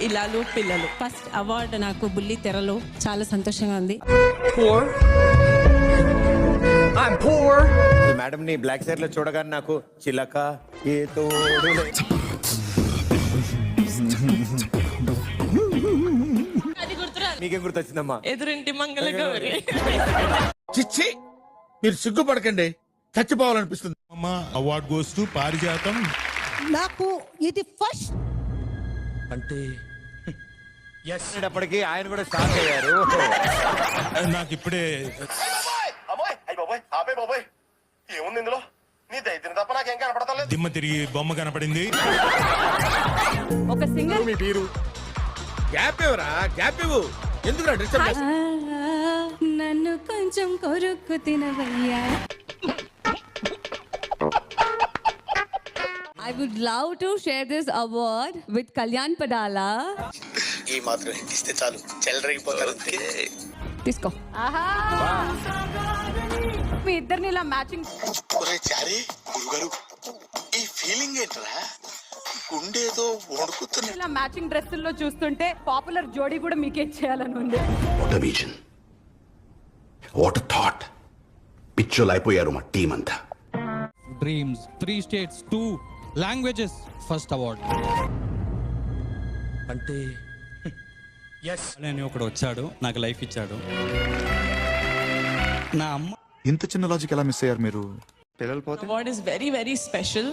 ఇల్లాలు పిల్లలు. First award నాకు బుల్లి తెరలో, చాలా సంతోషంగా ఉంది. మేడం ని బ్లాక్ సైడ్ లో చూడగానే నాకు చిలక ఏ తోడు మీకేం గుర్తొచ్చిందమ్మా? ఎదురింటి మంగళ గౌరి. చిచ్చి మీరు సిగ్గుపడకండి, చచ్చిపోవాలనిపిస్తుంది. అమ్మా అవార్డ్ గోస్ టు పారిజాతం. నాకు ఇది ఫస్ట్ అంటే అప్పటికి ఆయన కూడా షాక్ అయ్యారు. నాకు ఇప్పుడే ఏముంది ఇందులో? నీ దైత్యం తప్ప నాకేం కనపడతలేదు. దిమ్మ తిరిగి బొమ్మ కనపడింది. ఒక సింగర్ మీ పేరు గ్యాప్ ఇవ్వరా, గ్యాప్ ఇవ్వు. ఎందుకు డిస్టర్బ్ చేస్తా? నన్ను కొంచెం కొరుక్కు తినవయ్యా. I would love to share this award with Kalyan Padala. ఈ మాత్రం ఇస్తే చాలు, చెల్లరగిపోతారు. తీసుకో. మీ ఇద్దరిని ఇలా మ్యాచింగ్. చారి గురుగారు, ఈ ఫీలింగ్ ఏంట్రా? గుండేదో వణుకుతున్నా. ఇలా మ్యాచింగ్ డ్రెస్సుల్లో చూస్తుంటే పాపులర్ జోడీ కూడా మీకే చేయాలని ఉంది. What a vision, what a thought. పిచ్చోలు అయిపోయారు మా టీం అంతా. Dreams 3 states 2 languages first award. అంటే నేను ఒకడు వచ్చాడు, నాకు లైఫ్ ఇచ్చాడు. నా అమ్మ ఇంత చిన్న లాజిక్ ఎలా మిస్ అయ్యారు మీరు? పిల్లలు పోతే Award is very, very special.